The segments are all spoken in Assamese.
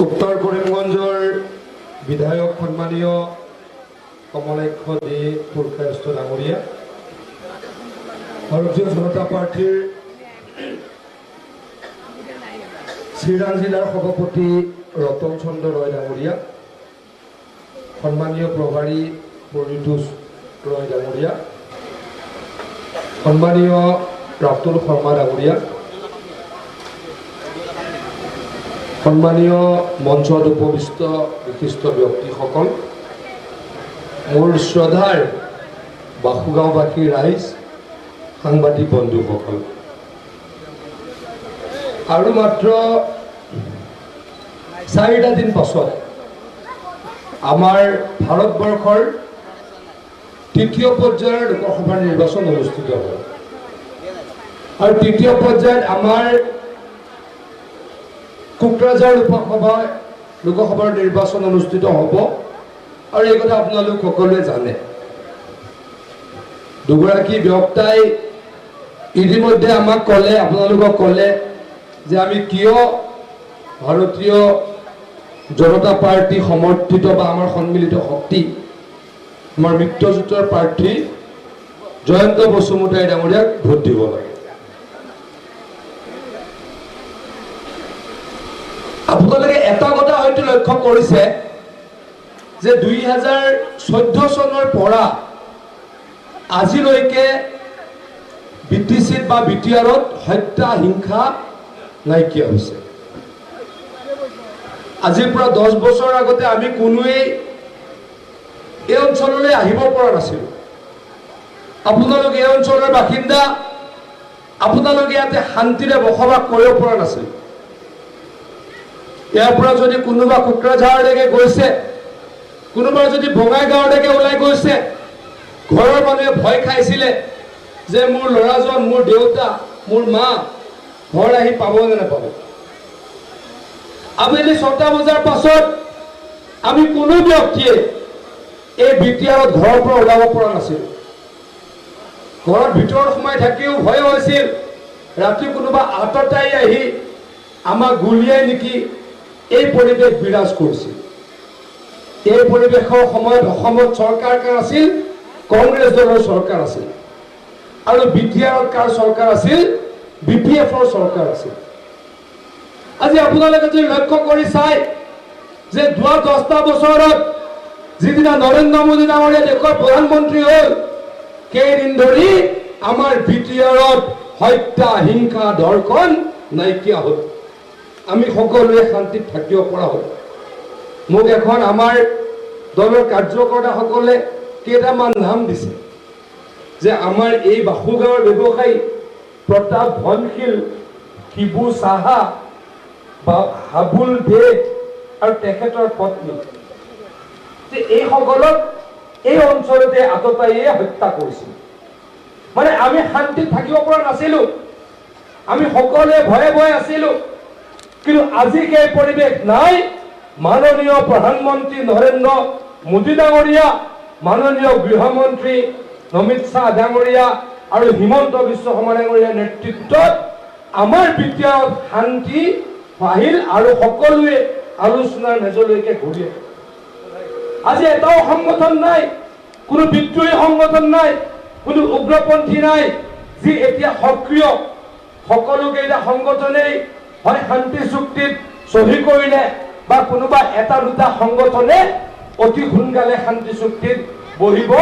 উত্তৰ কৰিমগঞ্জৰ বিধায়ক সন্মানীয় কমলাক্ষ দে পুৰকায়স্থ ডাঙৰীয়া, ভাৰতীয় জনতা পাৰ্টিৰ চিৰাং জিলাৰ সভাপতি ৰতন চন্দ্ৰ ৰয় ডাঙৰীয়া, সন্মানীয় প্ৰভাৰী পৰিতোষ ৰয় ডাঙৰীয়া, সন্মানীয় ৰাতুল শৰ্মা ডাঙৰীয়া, সন্মানীয় মঞ্চত উপবিষ্ট বিশিষ্ট ব্যক্তিসকল, মোৰ শ্ৰদ্ধাৰ বাসুগাঁওবাসী ৰাইজ, সাংবাদিক বন্ধুসকল, আৰু মাত্ৰ 4টা দিন পাছত আমাৰ ভাৰতবৰ্ষৰ তৃতীয় পৰ্যায়ৰ লোকসভাৰ নিৰ্বাচন অনুষ্ঠিত হ'ব। আৰু তৃতীয় পৰ্যায়ত আমাৰ কোকৰাঝাৰ লোকসভাৰ নিৰ্বাচন অনুষ্ঠিত হ'ব। আৰু এই কথা আপোনালোক সকলোৱে জানে। দুগৰাকী বক্তাই ইতিমধ্যে আমাক ক'লে, আপোনালোকক ক'লে যে আমি কিয় ভাৰতীয় জনতা পাৰ্টি সমৰ্থিত বা আমাৰ সন্মিলিত শক্তি, আমাৰ মিত্ৰজোঁটৰ প্ৰাৰ্থী জয়ন্ত বসুমতাৰী ডাঙৰীয়াক ভোট দিব লাগে। আপোনালোকে এটা কথা হয়তো লক্ষ্য কৰিছে যে 2014 চনৰ পৰা আজিলৈকে BTCত বা BTRত হত্যা হিংসা নাইকিয়া হৈছে। আজিৰ পৰা 10 বছৰ আগতে আমি কোনোৱেই এই অঞ্চললৈ আহিব পৰা নাছিলোঁ। আপোনালোক এই অঞ্চলৰ বাসিন্দা, আপোনালোকে ইয়াতে শান্তিৰে বসবাস কৰিব পৰা নাছিল। ইয়াৰ পৰা যদি কোনোবা কোকৰাঝাৰলৈকে গৈছে, কোনোবা যদি বঙাইগাঁৱলৈকে ওলাই গৈছে, ঘৰৰ মানুহে ভয় খাইছিলে যে মোৰ ল'ৰাজন, মোৰ দেউতা, মোৰ মা ঘৰ আহি পাব নে নাপাব। আবেলি 6টা বজাৰ পাছত আমি কোনো ব্যক্তিয়ে এই BTRত ঘৰৰ পৰা ওলাব পৰা নাছিল। ঘৰৰ ভিতৰত সোমাই থাকিও ভয় হৈছিল ৰাতি কোনোবা আততাই আহি আমাক গুলিয়াই নেকি, এই পৰিৱেশ বিৰাজ কৰিছিল। এই পৰিৱেশৰ সময়ত অসমত চৰকাৰ কাৰ আছিল? কংগ্ৰেছ দলৰ চৰকাৰ আছিল। আৰু BTRত কাৰ চৰকাৰ আছিল? BPFৰ চৰকাৰ আছিল। আজি আপোনালোকে যদি লক্ষ্য কৰি চাই যে যোৱা 10টা বছৰত যিদিনা নৰেন্দ্ৰ মোদী ডাঙৰীয়া দেশৰ প্ৰধানমন্ত্ৰী হ'ল, কেইদিন ধৰি আমাৰ BTRত হত্যা হিংসা ধৰ্ষণ নাইকিয়া হ'ল। আমি সকলোৱে শান্তিত থাকিব পৰা হ'ল। মোক এখন আমাৰ দলৰ কাৰ্যকৰ্তাসকলে কেইটামান নাম দিছে যে আমাৰ এই বাসুগাঁৱৰ ব্যৱসায়ী প্ৰতাপ ধনশীল, শিবু চাহা বা হাবুল দে আৰু তেখেতৰ পত্নী, এইসকলক এই অঞ্চলতে আততায়ীয়ে হত্যা কৰিছিল। মানে আমি শান্তিত থাকিব পৰা নাছিলোঁ। আমি সকলোৱে ভয়ে ভয়ে আছিলোঁ। কিন্তু আজি সেই পৰিৱেশ নাই। মাননীয় প্ৰধানমন্ত্ৰী নৰেন্দ্ৰ মোদী ডাঙৰীয়া, মাননীয় গৃহমন্ত্ৰী অমিত শ্বাহ ডাঙৰীয়া আৰু হিমন্ত বিশ্ব শৰ্মা ডাঙৰীয়াৰ নেতৃত্বত আমাৰ BTRত শান্তি আহিল আৰু সকলোৱে আলোচনাৰ মেজলৈকে ঘূৰি আহিল। আজি এটাও সংগঠন নাই, কোনো বিদ্ৰোহী সংগঠন নাই, কোনো উগ্ৰপন্থী নাই যি এতিয়া সক্ৰিয়। সকলোকেইটা সংগঠনেই হয় শান্তি চুক্তিত চহী কৰিলে বা কোনোবা এটা দুটা সংগঠনে অতি সোনকালে শান্তি চুক্তিত বহিব।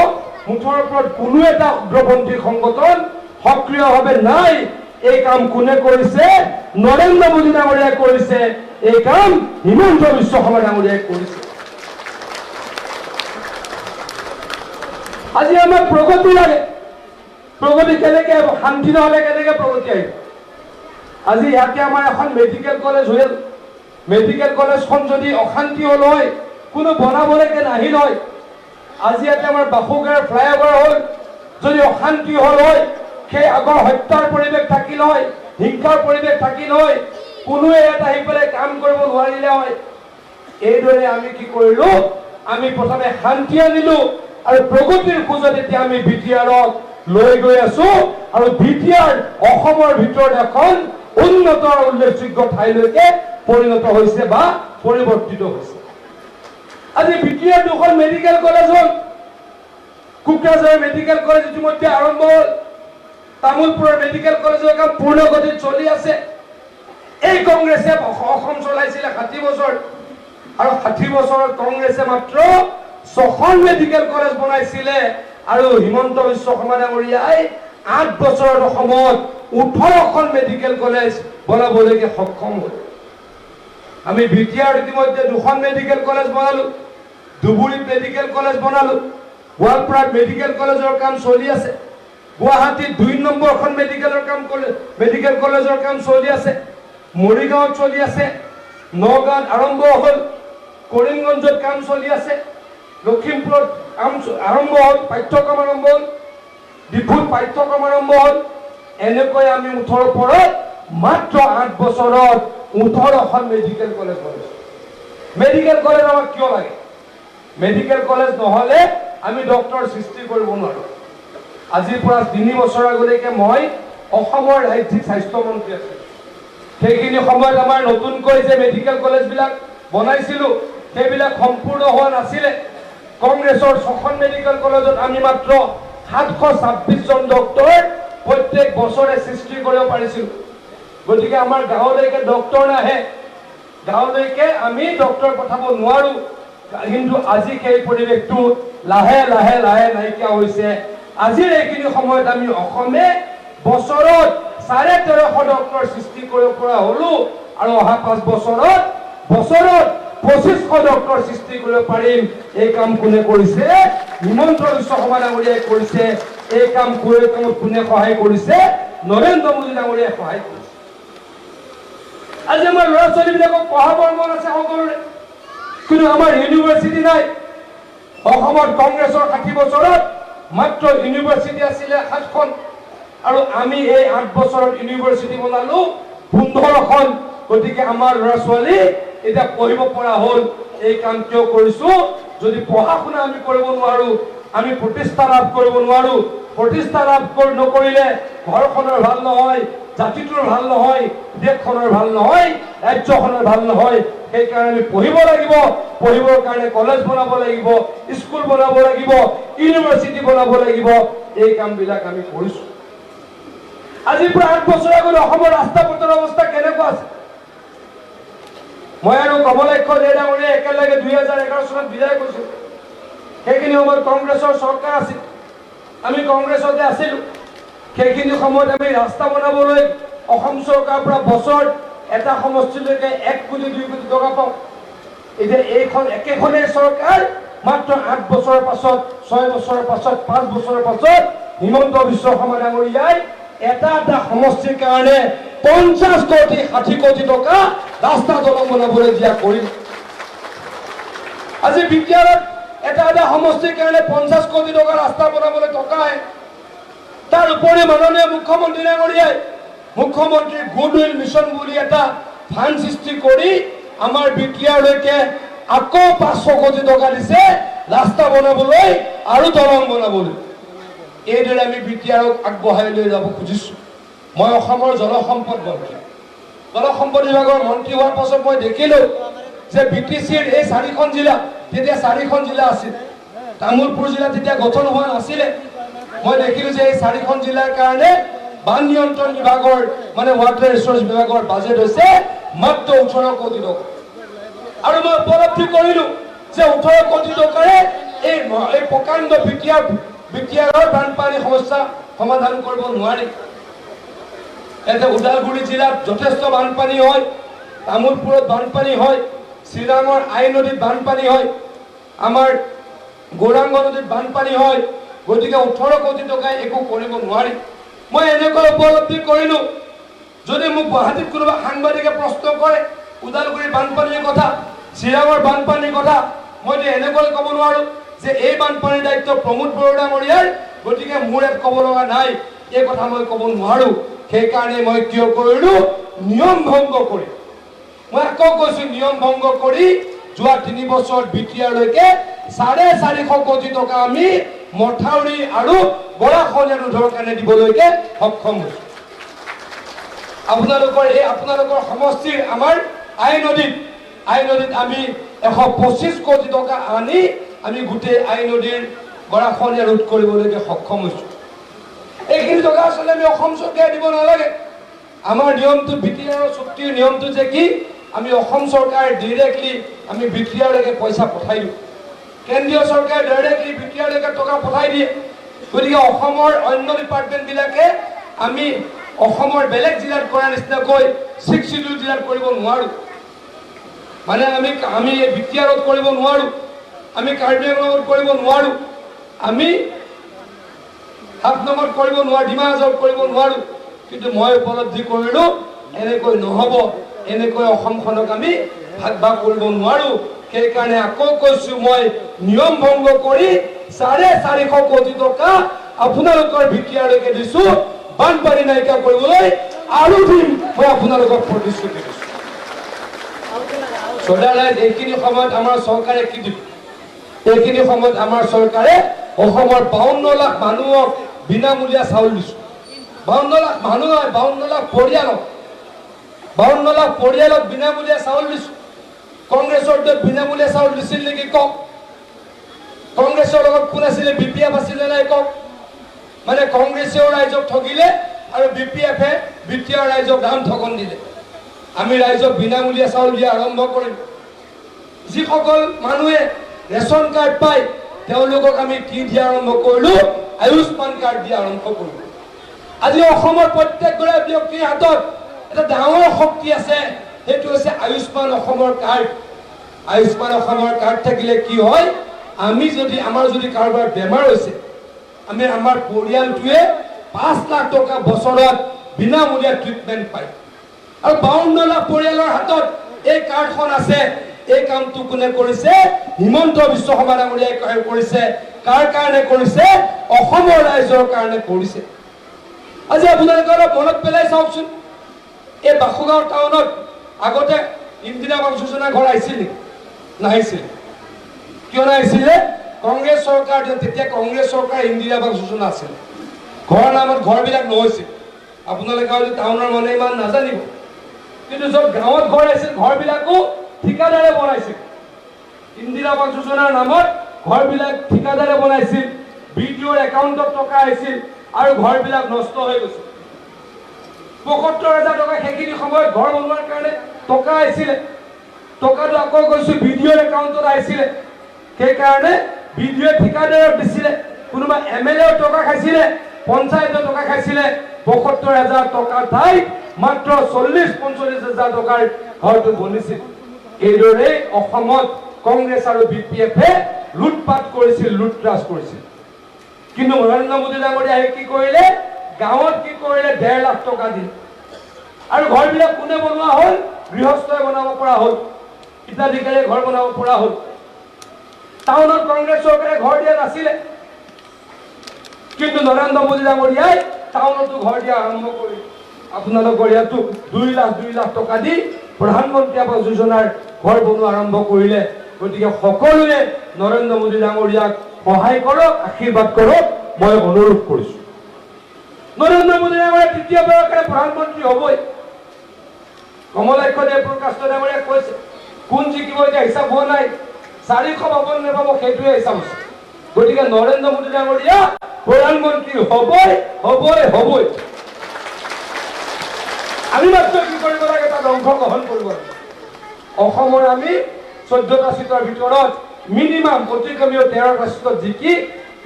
মুঠৰ ওপৰত কোনো এটা উগ্ৰপন্থী সংগঠন সক্ৰিয়ভাৱে নাই। এই কাম কোনে কৰিছে? নৰেন্দ্ৰ মোদী ডাঙৰীয়াই কৰিছে। এই কাম হিমন্ত বিশ্ব শৰ্মা ডাঙৰীয়াই কৰিছে। আজি আমাক প্ৰগতি লাগে। প্ৰগতি কেনেকে হ'ব? শান্তি নহ'লে কেনেকে প্ৰগতি আহিব? আজি ইয়াতে আমাৰ এখন মেডিকেল কলেজ হ'ল। মেডিকেল কলেজখন যদি অশান্তি হ'ল হয়, কোনো বনাবলৈকে নাহিল হয়। আজি ইয়াতে আমাৰ বাসুগাঁৱৰ ফ্লাইঅভাৰ হ'ল, যদি অশান্তি হ'ল হয়, সেই আগৰ হত্যাৰ পৰিৱেশ থাকিল হয়, হিংসাৰ পৰিৱেশ থাকিল হয়, কোনোৱে ইয়াত আহি পেলাই কাম কৰিব নোৱাৰিলে হয়। এইদৰে আমি কি কৰিলোঁ? আমি প্ৰথমে শান্তি আনিলোঁ আৰু প্ৰগতিৰ খোজত এতিয়া আমি BTRক লৈ গৈ আছোঁ। আৰু BTR অসমৰ ভিতৰত এখন উন্নত আৰু উল্লেখযোগ্য ঠাইলৈকে পৰিণত হৈছে বা পৰিৱৰ্তিত হৈছে। আজি বিটিআৰ দুখন মেডিকেল কলেজ হ'ল, কোকৰাঝাৰ মেডিকেল কলেজ ইতিমধ্যে আৰম্ভ হ'ল, তামুলপুৰৰ মেডিকেল কলেজৰ কাম পূৰ্ণ গতিত চলি আছে। এই কংগ্ৰেছে অসম চলাইছিলে 60 বছৰ, আৰু 60 বছৰত কংগ্ৰেছে মাত্ৰ 6খন মেডিকেল কলেজ বনাইছিলে, আৰু হিমন্ত বিশ্ব শৰ্মা ডাঙৰীয়াই 8 বছৰৰ অসমত 18খন মেডিকেল কলেজ বনাবলৈকে সক্ষম হ'ল। আমি বিটিআৰ ইতিমধ্যে 2খন মেডিকেল কলেজ বনালো, ধুবুৰীত মেডিকেল কলেজ বনালো, গোৱালপাৰাত মেডিকেল কলেজৰ কাম চলি আছে, গুৱাহাটীত 2 নম্বৰখন মেডিকেল কলেজৰ কাম চলি আছে, মৰিগাঁৱত চলি আছে, নগাঁৱত আৰম্ভ হ'ল, কৰিমগঞ্জত কাম চলি আছে, লখিমপুৰত কাম আৰম্ভ হ'ল, পাঠ্যক্ৰম আৰম্ভ হ'ল, ডিফুত পাঠ্যক্ৰম আৰম্ভ হ'ল। এনেকৈ আমি 18 পৰত মাত্ৰ 8 বছৰত 18খন মেডিকেল কলেজ বনাইছোঁ। মেডিকেল কলেজ আমাক কিয় লাগে? মেডিকেল কলেজ নহ'লে আমি ডক্টৰ সৃষ্টি কৰিব নোৱাৰোঁ। আজিৰ পৰা 3 বছৰ আগলৈকে মই অসমৰ ৰাজ্যিক স্বাস্থ্য মন্ত্ৰী আছিলোঁ। সেইখিনি সময়ত আমাৰ নতুনকৈ যে মেডিকেল কলেজবিলাক বনাইছিলোঁ সেইবিলাক সম্পূৰ্ণ হোৱা নাছিলে। কংগ্ৰেছৰ 6খন মেডিকেল কলেজত আমি মাত্ৰ 726 জন ডক্টৰ প্ৰত্যেক বছৰে সৃষ্টি কৰিব পাৰিছিলোঁ। গতিকে আমাৰ গাঁৱলৈকে ডক্টৰ নাহে, গাঁৱলৈকে আমি ডক্টৰ পঠাব নোৱাৰোঁ। কিন্তু আজি সেই পৰিৱেশটো লাহে লাহে লাহে নাইকিয়া হৈছে। আজিৰ এইখিনি সময়ত আমি অসমে বছৰত 1350 ডক্টৰ সৃষ্টি কৰিব পৰা হ'লো, আৰু অহা 5 বছৰত 2500 ডক্টৰ সৃষ্টি কৰিব পাৰিম। এই কাম কোনে কৰিছে? হিমন্ত বিশ্ব শৰ্মা ডাঙৰীয়াই কৰিছে। এই কাম কোনে সহায় কৰিছে? নৰেন্দ্ৰ মোদী ডাঙৰীয়াই সহায় কৰিছে। আজি আমাৰ ল'ৰা ছোৱালীবিলাকক পঢ়াবৰ মন আছে সকলোৰে, কিন্তু আমাৰ ইউনিভাৰ্চিটি নাই। অসমত কংগ্ৰেছৰ 60 বছৰত মাত্ৰ ইউনিভাৰ্চিটি আছিলে 7খন, আৰু আমি এই 8 বছৰত ইউনিভাৰ্চিটি বনালো 15খন। গতিকে আমাৰ ল'ৰা ছোৱালী এতিয়া পঢ়িব পৰা হ'ল। এই কাম কিয় কৰিছো? যদি পঢ়া শুনা আমি কৰিব নোৱাৰো, আমি প্ৰতিষ্ঠা লাভ কৰিব নোৱাৰো। প্ৰতিষ্ঠা লাভ নকৰিলে ঘৰখনৰ ভাল নহয়, জাতিটোৰ ভাল নহয়, দেশখনৰ ভাল নহয়, ৰাজ্যখনৰ ভাল নহয়। সেইকাৰণে আমি পঢ়িব লাগিব। পঢ়িবৰ কাৰণে কলেজ বনাব লাগিব, স্কুল বনাব লাগিব, ইউনিভাৰ্চিটি বনাব লাগিব। এই কামবিলাক আমি কৰিছো। আজিৰ পৰা 8 বছৰ আগত অসমৰ ৰাস্তা পথৰ অৱস্থা কেনেকুৱা আছে? মই আৰু কমলাক্ষ ডাঙৰীয়াই একেলগে 2011 চনত বিদায় কৰিছো। সেইখিনি সময়ত কংগ্ৰেছৰ চৰকাৰ আছিল, আমি কংগ্ৰেছতে আছিলো। সেইখিনি সময়ত আমি ৰাস্তা বনাবলৈ অসম চৰকাৰৰ পৰা বছৰত এটা সমষ্টিলৈকে 1 কোটি 2 কোটি টকা পাওঁ। এতিয়া এইখন একেখনেই চৰকাৰ মাত্ৰ 8 বছৰৰ পাছত, 6 বছৰৰ পাছত, 5 বছৰৰ পাছত হিমন্ত বিশ্ব শৰ্মা ডাঙৰীয়াই এটা সমষ্টিৰ কাৰণে 50 কোটি 60 কোটি টকা ৰাস্তা দলং বনাবলৈ দিয়া কৰিল। আজি বিটিআৰত এটা সমষ্টিৰ কাৰণে 50 কোটি টকা ৰাস্তা বনাবলৈ টকা আহে। তাৰ উপৰি মাননীয় মুখ্যমন্ত্ৰী ডাঙৰীয়াই মুখ্যমন্ত্ৰীৰ গুডউইল মিছন বুলি এটা ফাণ্ড সৃষ্টি কৰি আমাৰ বিটিআৰলৈকে আকৌ 500 কোটি টকা দিছে ৰাস্তা বনাবলৈ আৰু দলং বনাবলৈ। এইদৰে আমি বিটিআৰক আগবঢ়াই লৈ যাব খুজিছো। মই অসমৰ জলসম্পদ মন্ত্ৰী, জলসম্পদ বিভাগৰ মন্ত্ৰী হোৱাৰ পাছত মই দেখিলো যে বিটিচিৰ এই 4খন জিলা, তেতিয়া 4খন জিলা আছিল, তামুলপুৰ জিলা তেতিয়া গঠন হোৱা নাছিলে। মই দেখিলো যে এই 4খন জিলাৰ কাৰণে বান নিয়ন্ত্ৰণ বিভাগৰ মানে ৱাটাৰ ৰিচোৰ্চ বিভাগৰ বাজেট হৈছে মাত্ৰ 18 কোটি টকা। আৰু মই উপলব্ধি কৰিলো যে 18 কোটি টকাৰে এই প্ৰকাণ্ড বিটিআৰৰ বানপানী সমস্যা সমাধান কৰিব নোৱাৰি। এতে ওদালগুৰি জিলাত যথেষ্ট বানপানী হয়, তামুলপুৰত বানপানী হয়, শ্ৰীৰাঙৰ আই নদীত বানপানী হয়, আমাৰ গৌৰাংগ নদীত বানপানী হয়। গতিকে 18 কোটি টকাই একো কৰিব নোৱাৰি। মই এনেকৈ উপলব্ধি কৰিলো, যদি মোক গুৱাহাটীত কোনোবা সাংবাদিকে প্ৰশ্ন কৰে ওদালগুৰিৰ বানপানীৰ কথা, শ্ৰীৰাঙৰ বানপানীৰ কথা, মইতো এনেকৈ ক'ব নোৱাৰো যে এই বানপানীৰ দায়িত্ব প্ৰমোদ বড়ো ডাঙৰীয়াৰ, গতিকে মোৰ ইয়াত ক'ব লগা নাই। এই কথা মই ক'ব নোৱাৰো। সেইকাৰণে মই কিয় কৰিলো? নিয়ম ভংগ কৰি, মই আকৌ কৈছো নিয়ম ভংগ কৰি যোৱা 3 বছৰ বিটিআৰলৈকে 450 কোটি টকা আমি মথাউৰি আৰু গৰাখহনীয়া ৰোধৰ কাৰণে দিবলৈকে সক্ষম হৈছো। আপোনালোকৰ সমষ্টিৰ আমাৰ আই নদীত আই নদীত আমি 125 কোটি টকা আনি আমি গোটেই আই নদীৰ গৰাখহনীয়া ৰোধ কৰিবলৈকে সক্ষম হৈছোঁ। এইখিনি টকা আচলতে আমি অসম চৰকাৰে দিব নালাগে। আমাৰ নিয়মটো BTR চুক্তিৰ নিয়মটো যে কি, আমি অসম চৰকাৰে ডিৰেক্টলি আমি BTRলৈকে পইচা পঠাই দিওঁ, কেন্দ্ৰীয় চৰকাৰে ডাইৰেক্টলি BTRলৈকে টকা পঠাই দিয়ে। গতিকে অসমৰ অন্য ডিপাৰ্টমেণ্টবিলাকে আমি অসমৰ বেলেগ জিলাত কৰা নিচিনাকৈ 6 শিডিউল জিলাত কৰিব নোৱাৰোঁ। মানে আমি BTRত কৰিব নোৱাৰোঁ, আমি কাৰ্বি আংলঙত কৰিব নোৱাৰোঁ, আমি হাফলঙত কৰিব নোৱাৰোঁ, ডিমা হাছাওত কৰিব নোৱাৰোঁ। কিন্তু মই উপলব্ধি কৰিলোঁ এনেকৈ নহ'ব, এনেকৈ অসমখনক আমি ভাগ ভাগ কৰিব নোৱাৰোঁ। সেইকাৰণে আকৌ কৈছোঁ, মই নিয়ম ভংগ কৰি 450 কোটি টকা আপোনালোকৰ BTRলৈকে দিছোঁ। বানপানী নাইকিয়া কৰিবলৈ আৰু দিম, মই আপোনালোকক প্ৰতিশ্ৰুতি দিছোঁ। সদায় এইখিনি সময়ত আমাৰ চৰকাৰে কি দিব? এইখিনি সময়ত আমাৰ চৰকাৰে অসমৰ 52 লাখ মানুহক বিনামূলীয়া চাউল দিছোঁ। 52 লাখ মানুহ নহয়, 52 লাখ পৰিয়ালক বিনামূলীয়া চাউল দিছোঁ। কংগ্ৰেছৰ বিনামূলীয়া চাউল দিছিল নেকি কওক? কংগ্ৰেছৰ লগত কোন আছিলে? BPF আছিলে নাই কওক? মানে কংগ্ৰেছেও ৰাইজক ঠগিলে আৰু BPFে BTR ৰাইজক দাম ঠগন দিলে। আমি ৰাইজক বিনামূলীয়া চাউল দিয়া আৰম্ভ কৰিম। যিসকল মানুহে ৰেচন কাৰ্ড পায় তেওঁলোকক আমি কি দিয়া আৰম্ভ কৰিলোঁ? আয়ুষ্মান কাৰ্ড দিয়া আৰম্ভ কৰিলোঁ। আজি অসমৰ প্ৰত্যেকগৰাকী ব্যক্তিৰ হাতত এটা ডাঙৰ শক্তি আছে, সেইটো হৈছে আয়ুষ্মান অসমৰ কাৰ্ড। আয়ুষ্মান অসমৰ কাৰ্ড থাকিলে কি হয়, আমি যদি আমাৰ যদি কাৰোবাৰ বেমাৰ হৈছে, আমি আমাৰ পৰিয়ালটোৱে 5 লাখ টকা বছৰত বিনামূলীয়া ট্ৰিটমেণ্ট পায়। আৰু 52 লাখ পৰিয়ালৰ হাতত এই কাৰ্ডখন আছে। এই কামটো কোনে কৰিছে? হিমন্ত বিশ্ব শৰ্মা ডাঙৰীয়াই কৰিছে। কাৰ কাৰণে কৰিছে? অসমৰ ৰাইজৰ কাৰণে কৰিছে। আজি আপোনালোকে অলপ মনত পেলাই চাওকচোন, এই বাসুগাঁও টাউনত আগতে ইন্দিৰা আৱাস যোজনা ঘৰ আহিছিল নেকি? নাহিছিল। কিয় নাহিছিলে? কংগ্ৰেছ চৰকাৰ, তেতিয়া কংগ্ৰেছ চৰকাৰ ইন্দিৰা আৱাস যোজনা আছিল। ঘৰৰ নামত ঘৰবিলাক নহৈছিল। আপোনালোকে হয়তো টাউনৰ মানুহে ইমান নাজানিব, কিন্তু য'ত গাঁৱত ঘৰ আছিল ঘৰবিলাকো ঠিকাদাৰে বনাইছিল। ইন্দিৰা আৱাস যোজনাৰ নামত ঘৰবিলাক ঠিকাদাৰে বনাইছিল। BDOৰ একাউণ্টত টকা আহিছিল আৰু ঘৰবিলাক নষ্ট হৈ গৈছিল। ৭৫,০০০ টকা সেইখিনি সময়ত ঘৰ বনোৱাৰ কাৰণে টকা আহিছিলে। টকাটো আকৌ কৈছোঁ BDOৰ একাউণ্টত আহিছিলে। সেইকাৰণে BDOয়ে ঠিকাদাৰক দিছিলে। কোনোবা MLAও টকা খাইছিলে, পঞ্চায়তৰ টকা খাইছিলে। ৭৫,০০০ টকাৰ ঠাইত মাত্ৰ ৪০-৪৫,০০০ টকাৰ ঘৰটো বনিছিল। এইদৰে অসমত কংগ্ৰেছ আৰু BPFে লুটপাট কৰিছিল, লুটৰাজ কৰিছিল। কিন্তু নৰেন্দ্ৰ মোদী ডাঙৰীয়াই কি কৰিলে? গাঁৱত কি কৰিলে? ১.৫ লাখ টকা দিলে। আৰু ঘৰবিলাক কোনে বনোৱা হ'ল? গৃহস্থই বনাব পৰা হ'ল, হিতাধিকাৰীয়ে ঘৰ বনাব পৰা হ'ল। টাউনত কংগ্ৰেছ চৰকাৰে ঘৰ দিয়া নাছিলে, কিন্তু নৰেন্দ্ৰ মোদী ডাঙৰীয়াই টাউনতো ঘৰ দিয়া আৰম্ভ কৰিলে। আপোনালোকৰ ইয়াতো 2 লাখ টকা দি প্ৰধানমন্ত্ৰী আৱাস যোজনাৰ ঘৰ বনোৱা আৰম্ভ কৰিলে। গতিকে সকলোৱে নৰেন্দ্ৰ মোদী ডাঙৰীয়াক সহায় কৰক, আশীৰ্বাদ কৰক, মই অনুৰোধ কৰিছোঁ। নৰেন্দ্ৰ মোদী ডাঙৰীয়া তৃতীয়বাৰৰ কাৰণে প্ৰধানমন্ত্ৰী হ'বই। কমলাক্ষ দেৱপ্ৰকাশ ডাঙৰীয়াই কৈছে, কোন জিকিব এতিয়া হিচাপ হোৱা নাই, 400 পাব নাপাব সেইটোৱে হিচাপ হৈছে। গতিকে নৰেন্দ্ৰ মোদী ডাঙৰীয়া প্ৰধানমন্ত্ৰী হ'বই। আমি মাত্ৰ কি কৰিব লাগে? তাত অংশগ্ৰহণ কৰিব লাগে। অসমৰ আমি 14টা চিটৰ ভিতৰত মিনিমাম অতি কমেও 13টা চিটত জিকি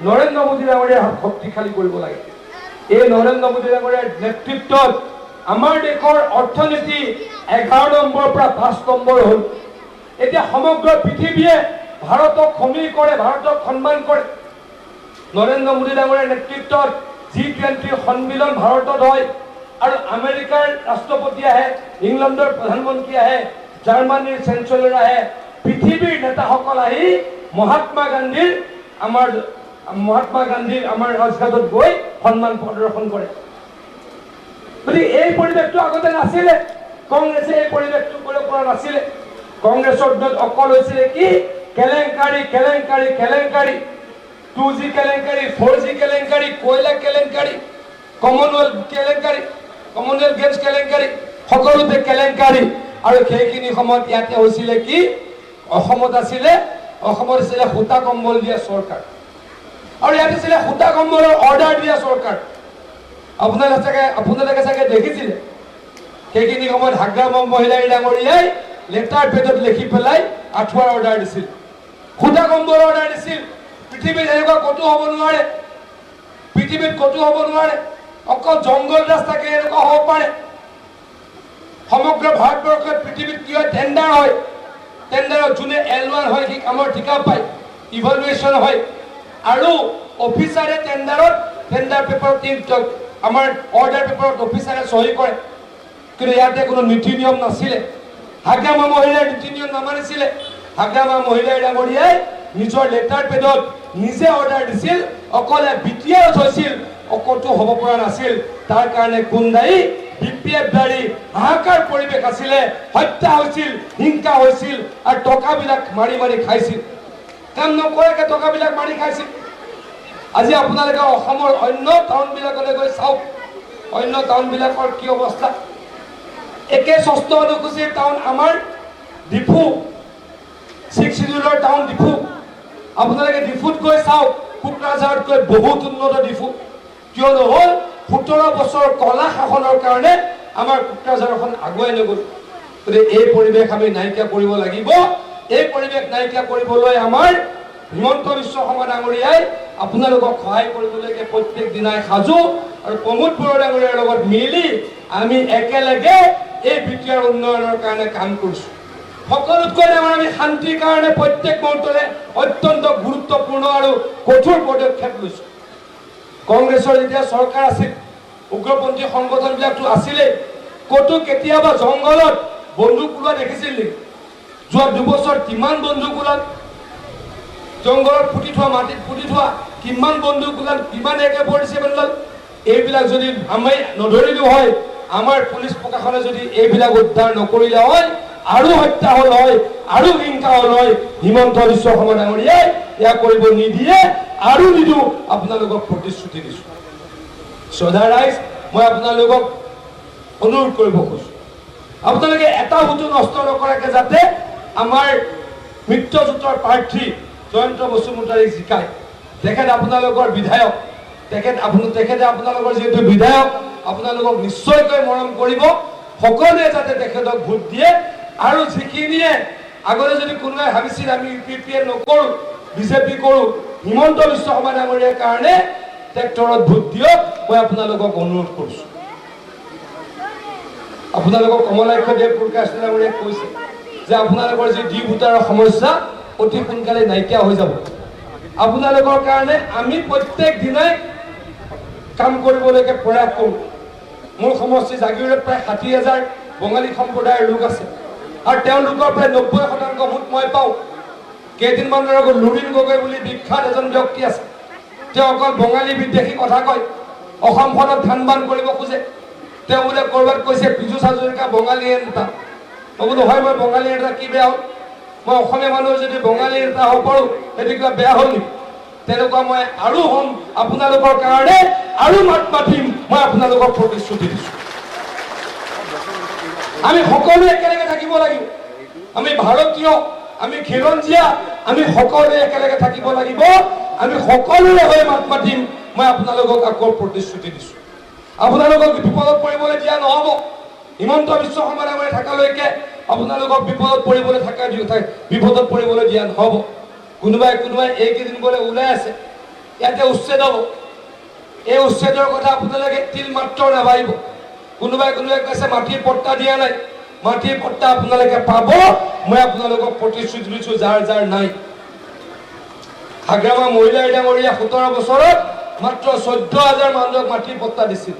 নৰেন্দ্ৰ মোদী ডাঙৰীয়াৰ হাত শক্তিশালী কৰিব লাগে। এই নৰেন্দ্ৰ মোদী ডাঙৰীয়াৰ নেতৃত্বত আমাৰ দেশৰ অৰ্থনীতি 11 নম্বৰৰ পৰা 5 নম্বৰ হ'ল। এতিয়া সমগ্ৰ পৃথিৱীয়ে ভাৰতক সমীৰ কৰে, ভাৰতক সন্মান কৰে। নৰেন্দ্ৰ মোদী ডাঙৰীয়াৰ নেতৃত্বত G20 সন্মিলন ভাৰতত হয় আৰু আমেৰিকাৰ ৰাষ্ট্ৰপতি আহে, ইংলেণ্ডৰ প্ৰধানমন্ত্ৰী আহে, জাৰ্মানীৰ চেঞ্চেলৰ আহে, পৃথিৱীৰ নেতাসকল আহি মহাত্মা গান্ধীৰ আমাৰ ৰাজঘাটত গৈ সন্মান প্ৰদৰ্শন কৰে। গতিকে এই পৰিৱেশটো আগতে নাছিলে, কংগ্ৰেছে এই পৰিৱেশটো কৰিব পৰা নাছিলে। কংগ্ৰেছৰ দিনত অকল হৈছিলে কি? কেলেংকাৰী 2G কেলেংকাৰী, 4G কেলেংকাৰী, কয়লা কেলেংকাৰী, কমনৱেলথ গেমছ কেলেংকাৰী, সকলোতে কেলেংকাৰী। আৰু সেইখিনি সময়ত ইয়াতে হৈছিলে কি অসমত আছিলে সূতা কম্বল দিয়া চৰকাৰ আৰু ইয়াতে আছিলে সূতা কম্বলৰ অৰ্ডাৰ দিয়া চৰকাৰ আপোনালোকে চাগে দেখিছিলে সেইখিনি সময়ত হাগ্ৰামা মহিলাই ডাঙৰীয়াই লেটাৰ পেডত লিখি পেলাই আঁঠুৱাৰ অৰ্ডাৰ দিছিল সূতা কম্বলৰ অৰ্ডাৰ দিছিল পৃথিৱীত এনেকুৱা ক'তো হ'ব নোৱাৰে পৃথিৱীত ক'তো হ'ব নোৱাৰে অকল জংগল ৰাস্তাকে এনেকুৱা হ'ব পাৰে সমগ্ৰ ভাৰতবৰ্ষত পৃথিৱীত কি হয় টেণ্ডাৰ হয় টেণ্ডাৰত যোনে L1 হয় সি কামৰ ঠিকা পায় ইভালুৱেশ্যন হয় আৰু অফিচাৰে টেণ্ডাৰ পেপাৰত আমাৰ অৰ্ডাৰ পেপাৰত অফিচাৰে চহী কৰে কিন্তু ইয়াতে কোনো নীতি নিয়ম নাছিলে হাগ্ৰামা মহিলাৰ নীতি নিয়ম নামানিছিলে হাগ্ৰামা মহিলাই ডাঙৰীয়াই নিজৰ লেটাৰ পেডত নিজে অৰ্ডাৰ দিছিল অকলে বিটিআৰত হৈছিল অকতো হ'ব পৰা নাছিল তাৰ কাৰণে কোন দায়ী বিপিএফ দাৰী হাহাকাৰ পৰিৱেশ আছিলে হত্যা হৈছিল হিংসা হৈছিল আৰু টকাবিলাক মাৰি মাৰি খাইছিল কাম নকৰাকে টকাবিলাক মাৰি খাইছিল আজি আপোনালোকে অসমৰ অন্য টাউনবিলাকলৈ গৈ চাওক অন্য টাউনবিলাকৰ কি অৱস্থা একে ষষ্ঠ অনুসূচীৰ টাউন আমাৰ ডিফু 6 শিডিউলৰ টাউন ডিফু আপোনালোকে ডিফুত গৈ চাওক কোকৰাঝাৰতকৈ বহুত উন্নত ডিফু কিয়নো হ'ল 17 বছৰ কলা শাসনৰ কাৰণে আমাৰ কোকৰাঝাৰখন আগুৱাই নগ'ল গতিকে এই পৰিৱেশ আমি নাইকিয়া কৰিব লাগিব এই পৰিৱেশ নাইকিয়া কৰিবলৈ আমাৰ হিমন্ত বিশ্ব শৰ্মা ডাঙৰীয়াই আপোনালোকক সহায় কৰিবলৈকে প্ৰত্যেক দিনাই সাজু আৰু প্ৰমোদ বড়ো ডাঙৰীয়াৰ লগত মিলি আমি একেলগে এই বিটিআৰ উন্নয়নৰ কাৰণে কাম কৰিছোঁ সকলোতকৈ ডাঙৰ আমি শান্তিৰ কাৰণে প্ৰত্যেক মুহূৰ্ততে অত্যন্ত গুৰুত্বপূৰ্ণ আৰু কঠোৰ পদক্ষেপ লৈছোঁ কংগ্ৰেছৰ যেতিয়া চৰকাৰ আছিল উগ্ৰপন্থী সংগঠনবিলাকতো আছিলেই ক'তো কেতিয়াবা জংঘলত বন্দুক ওলোৱা দেখিছিল নেকি যোৱা 2 বছৰ কিমান বন্দুক ওলাল জংঘলত পুতি থোৱা মাটিত পুতি থোৱা কিমান বন্দুক ওলাল কিমান AK-47 ওলাল এইবিলাক যদি আমি নধৰিলোঁ হয় আমাৰ পুলিচ প্ৰশাসনে যদি এইবিলাক উদ্ধাৰ নকৰিলে হয় আৰু হত্যা হ'ল হয় আৰু হিংসা হ'ল হয় হিমন্ত বিশ্ব শৰ্মা ডাঙৰীয়াই ইয়াক কৰিব নিদিয়ে আৰু নিদিওঁ আপোনালোকক প্ৰতিশ্ৰুতি দিছোঁ শ্ৰদ্ধা ৰাইজ মই আপোনালোকক অনুৰোধ কৰিব খোজোঁ আপোনালোকে এটা ভোটো নষ্ট নকৰাকৈ যাতে আমাৰ মিত্ৰজোঁটৰ প্ৰাৰ্থী জয়ন্ত বসুমতাৰীক জিকায় তেখেত আপোনালোকৰ বিধায়ক তেখেতে আপোনালোকৰ যিহেতু বিধায়ক আপোনালোকক নিশ্চয়কৈ মৰম কৰিব সকলোৱে যাতে তেখেতক ভোট দিয়ে আৰু যিখিনিয়ে আগতে যদি কোনোবাই ভাবিছিল আমি UPPA নকৰোঁ বিজেপি কৰোঁ হিমন্ত বিশ্ব শৰ্মা ডাঙৰীয়াৰ কাৰণে ট্ৰেক্টৰত ভোট দিয়ক মই আপোনালোকক অনুৰোধ কৰিছোঁ আপোনালোকক কমলাক্ষ দেৱ প্ৰকাশ ডাঙৰীয়াই কৈছে যে আপোনালোকৰ যি ডি ভোটাৰৰ সমস্যা অতি সোনকালে নাইকিয়া হৈ যাব আপোনালোকৰ কাৰণে আমি প্ৰত্যেক দিনাই কাম কৰিবলৈকে প্ৰয়াস কৰোঁ মোৰ সমষ্টি জাগিৰোডত প্ৰায় 60,000 বঙালী সম্প্ৰদায়ৰ লোক আছে আৰু তেওঁলোকৰ প্ৰায় 90% ভোট মই পাওঁ কেইদিনমানৰ আগত লুৰিণ গগৈ বুলি বিখ্যাত এজন ব্যক্তি আছে তেওঁ অকল বঙালী বিদ্বেষী কথা কয় অসমখনত ধান বান কৰিব খোজে তেওঁ বোলে ক'ৰবাত কৈছে পীযুষ হাজৰিকা বঙালী নেতা মই বোলো হয় মই বঙালী নেতা কি বেয়া হ'ল মই অসমীয়া মানুহ যদি বঙালী নেতা হ'ব পাৰোঁ সেইটো কিবা বেয়া হ'ল নেকি তেনেকুৱা মই আৰু হ'ম আপোনালোকৰ কাৰণে আৰু মাত মাতিম মই আপোনালোকক প্ৰতিশ্ৰুতি দিছোঁ আমি সকলোৱে একেলগে থাকিব লাগিব আমি ভাৰতীয় আমি খিলঞ্জীয়া আমি সকলোৱে একেলগে থাকিব লাগিব আমি সকলোৰে হৈ মাত মাতিম মই আপোনালোকক আকৌ প্ৰতিশ্ৰুতি দিছোঁ আপোনালোকক বিপদত পৰিবলৈ দিয়া নহ'ব হিমন্ত বিশ্ব শৰ্মা ডাঙৰীয়া থকালৈকে আপোনালোকক বিপদত পৰিবলৈ দিয়া নহ'ব কোনোবাই এইকেইদিন বোলে ওলাই আছে ইয়াতে উচ্ছেদ হ'ব এই উচ্ছেদৰ কথা আপোনালোকে তিল মাত্ৰ নাভাবিব কোনোবাই কৈছে মাটিৰ পট্টা দিয়া নাই মাটিৰ পট্টা আপোনালোকে পাব মই আপোনালোকক প্ৰতিশ্ৰুতি দিছোঁ যাৰ যাৰ নাই হাগ্ৰামা মহিলাই ডাঙৰীয়া 17 বছৰত মাত্ৰ 14,000 মানুহক মাটিৰ পট্টা দিছিল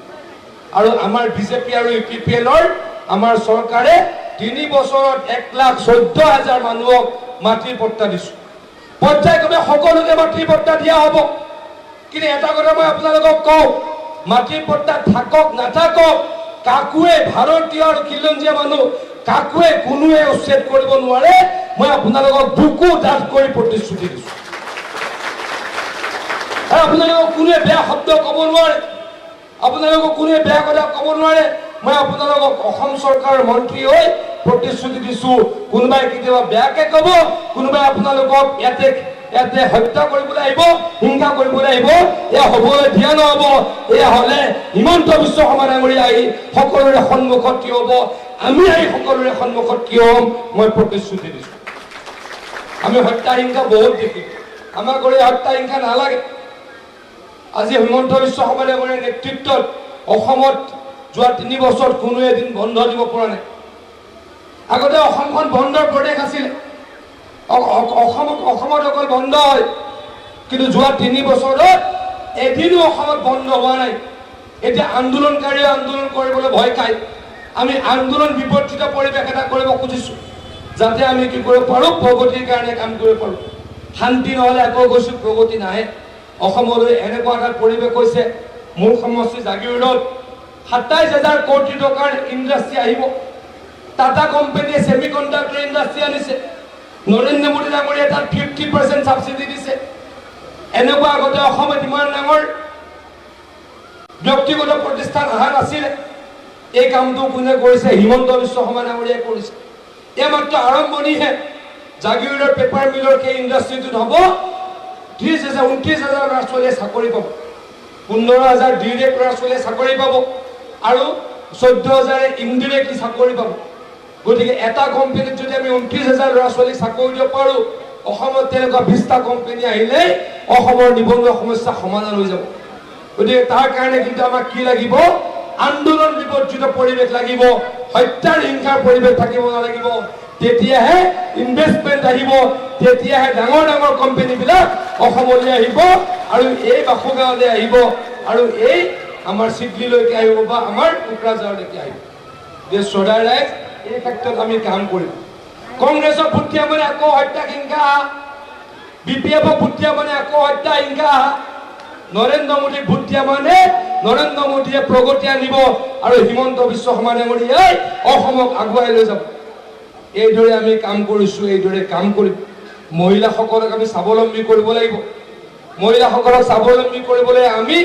আৰু আমাৰ বিজেপি আৰু UPPLৰ আমাৰ চৰকাৰে 3 বছৰত 1,14,000 মানুহক মাটিৰ পট্টা দিছোঁ পৰ্যায়ক্ৰমে সকলোকে মাটিৰ পট্টা দিয়া হ'ব কিন্তু এটা কথা মই আপোনালোকক কওঁ মাটিৰ পট্টা থাকক নাথাকক কাকোৱে ভাৰতীয় আৰু খিলঞ্জীয়া মানুহ কাকোৱে কোনোৱে উচ্ছেদ কৰিব নোৱাৰে মই আপোনালোকক বুকু ডাঠ কৰি প্ৰতিশ্ৰুতি দিছোঁ আৰু আপোনালোকক কোনোৱে বেয়া শব্দ ক'ব নোৱাৰে আপোনালোকক কোনোৱে বেয়া কথা ক'ব নোৱাৰে মই আপোনালোকক অসম চৰকাৰৰ মন্ত্ৰী হৈ প্ৰতিশ্ৰুতি দিছো কোনোবাই কেতিয়াবা বেয়াকে ক'ব কোনোবাই আপোনালোকক ইয়াতে হত্যা কৰিবলৈ আহিব হিংসা কৰিবলৈ আহিব এয়া হ'বলৈ দিয়া নহ'ব এয়া হ'লে হিমন্ত বিশ্ব শৰ্মা ডাঙৰীয়া আহি সকলোৰে সন্মুখত থিয় হ'ব আমি আহি সকলোৰে সন্মুখত থিয় হ'ম মই প্ৰতিশ্ৰুতি দিছো আমি হত্যা হিংসা বহুত দেখিছোঁ আমাক কৰি হত্যা হিংসা নালাগে আজি হিমন্ত বিশ্ব শৰ্মা ডাঙৰীয়াৰ নেতৃত্বত অসমত যোৱা 3 বছৰত কোনো এদিন বন্ধ দিব পৰা নাই আগতে অসমখন বন্ধৰ প্ৰদেশ আছিল অসমত অকল বন্ধ হয় কিন্তু যোৱা 3 বছৰত এদিনো অসমত বন্ধ হোৱা নাই এতিয়া আন্দোলনকাৰীয়ে আন্দোলন কৰিবলৈ ভয় খায় আমি আন্দোলন বিবৰ্জিত পৰিৱেশ এটা কৰিব খুজিছোঁ যাতে আমি কি কৰিব পাৰোঁ প্ৰগতিৰ কাৰণে কাম কৰিব পাৰোঁ শান্তি নহ'লে আকৌ গৈছো প্ৰগতি নাহে অসমলৈ এনেকুৱা এটা পৰিৱেশ হৈছে মূল সমষ্টি জাগিৰোডত ২৭,০০০ কোটি টকাৰ ইণ্ডাষ্ট্ৰী আহিব টাটা কোম্পানীয়ে ছেমিকণ্ডাক্টৰ ইণ্ডাষ্ট্ৰী আনিছে নৰেন্দ্ৰ মোদী ডাঙৰীয়াই তাত 50% ছাবচিডি দিছে এনেকুৱা আগতে অসমত ইমান ডাঙৰ ব্যক্তিগত প্ৰতিষ্ঠান অহা নাছিলে এই কামটো কোনে কৰিছে হিমন্ত বিশ্ব শৰ্মা ডাঙৰীয়াই কৰিছে এয়া মাত্ৰ আৰম্ভণিহে জাগিৰোডৰ পেপাৰ মিলৰ সেই ইণ্ডাষ্ট্ৰীটোত হ'ব 29,000 ল'ৰা ছোৱালীয়ে চাকৰি পাব 15,000 ডিৰেক্ট ল'ৰা ছোৱালীয়ে চাকৰি পাব আৰু 14,000 ইনডিৰেক্টলি চাকৰি পাব গতিকে এটা কোম্পানীত যদি আমি 29,000 ল'ৰা ছোৱালীক চাকৰি দিব পাৰোঁ অসমত তেনেকুৱা 20টা কোম্পানী আহিলে অসমৰ নিবনুৱা সমস্যা সমাধান হৈ যাব গতিকে তাৰ কাৰণে কিন্তু আমাক কি লাগিব আন্দোলন বিবৰ্জিত পৰিৱেশ লাগিব হত্যাৰ হিংসাৰ পৰিৱেশ থাকিব নালাগিব তেতিয়াহে ইনভেষ্টমেণ্ট আহিব তেতিয়াহে ডাঙৰ ডাঙৰ কোম্পানীবিলাক অসমলৈ আহিব আৰু এই বাসুগাঁৱলৈ আহিব আৰু এই আমাৰ চিডলিলৈকে আহিব বা আমাৰ কোকৰাঝাৰলৈকে আহিব যে শ্ৰদ্ধাৰ ৰাইজ এই ক্ষেত্ৰত আমি কাম কৰিম কংগ্ৰেছৰ ভোট দিয়া মানে আকৌ হত্যা হিংসা বিপিএফক ভোট দিয়া মানে আকৌ হত্যা হিংসা নৰেন্দ্ৰ মোদীক ভোট দিয়া মানে নৰেন্দ্ৰ মোদীয়ে প্ৰগতি আনিব আৰু হিমন্ত বিশ্ব শৰ্মা ডাঙৰীয়াই অসমক আগুৱাই লৈ যাব এইদৰে আমি কাম কৰিছোঁ এইদৰে কাম কৰিম মহিলাসকলক আমি স্বাৱলম্বী কৰিব লাগিব মহিলাসকলক স্বাৱলম্বী কৰিবলৈ আমি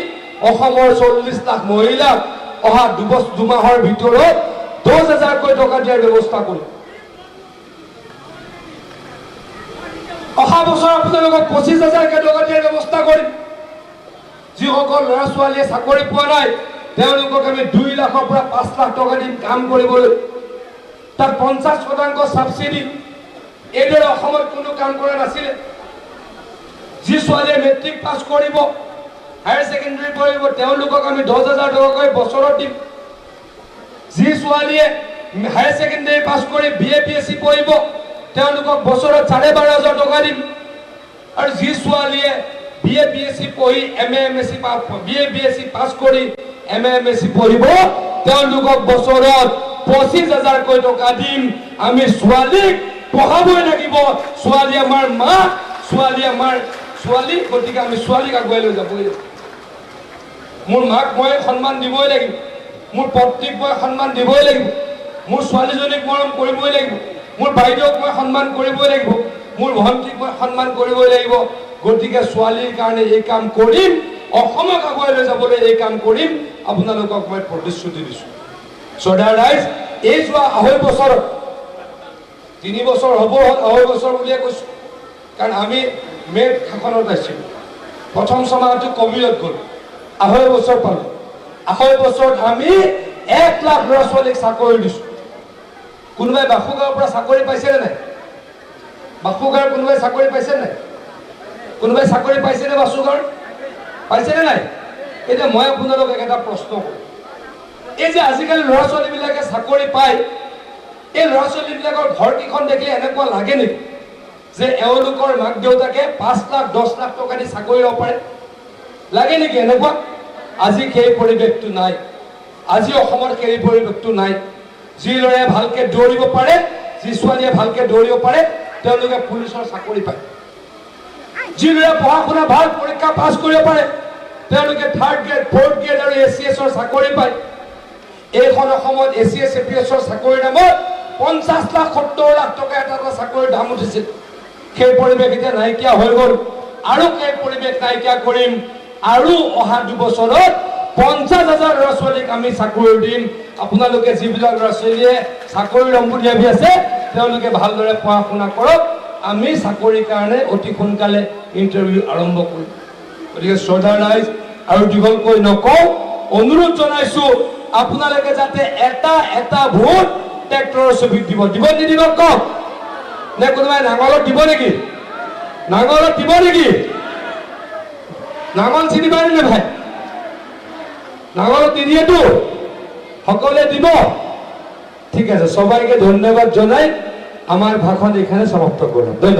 অসমৰ 40 লাখ মহিলাক অহা 2 মাহৰ ভিতৰত 10,000 টকা দিয়াৰ ব্যৱস্থা কৰিম অহা বছৰ আপোনালোকক 25,000 টকা দিয়াৰ ব্যৱস্থা কৰিম যিসকল ল'ৰা ছোৱালীয়ে চাকৰি পোৱা নাই তেওঁলোকক আমি 2 লাখৰ পৰা 5 লাখ টকা দিম কাম কৰিবলৈ তাত 50% ছাবচিডি এইদৰে অসমত কোনো কাম কৰা নাছিলে যি ছোৱালীয়ে মেট্ৰিক পাছ কৰিব হায়াৰ ছেকেণ্ডেৰী পঢ়িব তেওঁলোকক আমি 10,000 টকাকৈ বছৰত দিম যি ছোৱালীয়ে হায়াৰ ছেকেণ্ডেৰী পাছ কৰি BA BSc পঢ়িব তেওঁলোকক বছৰত 12,500 টকা দিম আৰু যি ছোৱালীয়ে BA BSc পঢ়ি MA MSc BA BSc পাছ কৰি MA MSc পঢ়িব তেওঁলোকক বছৰত 25,000 টকা দিম আমি ছোৱালীক পঢ়াবই লাগিব ছোৱালী আমাৰ মা ছোৱালী আমাৰ ছোৱালী গতিকে আমি ছোৱালীক আগুৱাই লৈ যাবই লাগিব মোৰ মাক মই সন্মান দিবই লাগিব মোৰ পত্নীক মই সন্মান দিবই লাগিব মোৰ ছোৱালীজনীক মৰম কৰিবই লাগিব মোৰ বাইদেউক মই সন্মান কৰিবই লাগিব মোৰ ভণ্টিক মই সন্মান কৰিবই লাগিব গতিকে ছোৱালীৰ কাৰণে এই কাম কৰিম অসমক আগুৱাই লৈ যাবলৈ এই কাম কৰিম আপোনালোকক মই প্ৰতিশ্ৰুতি দিছোঁ শ্ৰদ্ধাৰ ৰাইজ এই যোৱা 2.5 বছৰত 3 বছৰ হ'ব 2.5 বছৰ বুলিয়ে কৈছোঁ কাৰণ আমি মে'ত শাসনত আছিলোঁ প্ৰথম ছমাহটো কভিডত গ'ল 2.5 বছৰ পালোঁ 2.5 বছৰত আমি 1 লাখ ল'ৰা ছোৱালীক চাকৰি দিছোঁ কোনোবাই বাসুগাঁৱৰ পৰা চাকৰি পাইছেনে নাই বাসুগাঁৱৰ কোনোবাই চাকৰি পাইছে নাই কোনোবাই চাকৰি পাইছেনে বাসুগাঁৱৰ পাইছেনে নাই এতিয়া মই আপোনালোকক এটা প্ৰশ্ন কৰোঁ এই যে আজিকালি ল'ৰা ছোৱালীবিলাকে চাকৰি পায় এই ল'ৰা ছোৱালীবিলাকৰ ঘৰকেইখন দেখিলে এনেকুৱা লাগে নেকি যে এওঁলোকৰ মাক দেউতাকে 5 লাখ 10 লাখ টকা দি চাকৰি ল'ব পাৰে লাগে নেকি এনেকুৱা আজি সেই পৰিৱেশটো নাই আজি অসমত সেই পৰিৱেশটো নাই যি ল'ৰাই ভালকৈ দৌৰিব পাৰে যি ছোৱালীয়ে ভালকৈ দৌৰিব পাৰে তেওঁলোকে পুলিচৰ চাকৰি পায় যি ল'ৰাই পঢ়া শুনা ভাল পৰীক্ষা পাছ কৰিব পাৰে তেওঁলোকে 3rd গ্ৰেড 4th গ্ৰেড আৰু ACSৰ চাকৰি পায় এইখন অসমত ACS APSৰ চাকৰিৰ নামত 50 লাখ 70 লাখ টকা এটা চাকৰিৰ দাম উঠিছিল সেই পৰিৱেশ এতিয়া নাইকিয়া হৈ গ'ল আৰু সেই পৰিৱেশ নাইকিয়া কৰিম আৰু অহা 2 বছৰত 50,000 ল'ৰা ছোৱালীক আমি চাকৰি দিম আপোনালোকে যিবিলাক ল'ৰা ছোৱালীয়ে চাকৰি ল'ম বুলি ভাবি আছে তেওঁলোকে ভালদৰে পঢ়া শুনা কৰক আমি চাকৰিৰ কাৰণে অতি সোনকালে ইণ্টাৰভিউ আৰম্ভ কৰিম গতিকে শ্ৰদ্ধাৰ ৰাইজ আৰু দীঘলকৈ নকওঁ অনুৰোধ জনাইছো আপোনালোকে যাতে এটা ভোট ট্ৰেক্টৰৰ ছবিত দিব নিদিব কওক নে কোনোবাই নাঙলত দিব নেকি নাঙলত দিব নেকি নাঙল চিনি পায় নে ভাই নাঙলত নিদিয়েতো সকলে দিব ঠিক আছে সবাইকে ধন্যবাদ জানাই আমার ভাষণ এখানে সমাপ্ত করলাম ধন্যবাদ।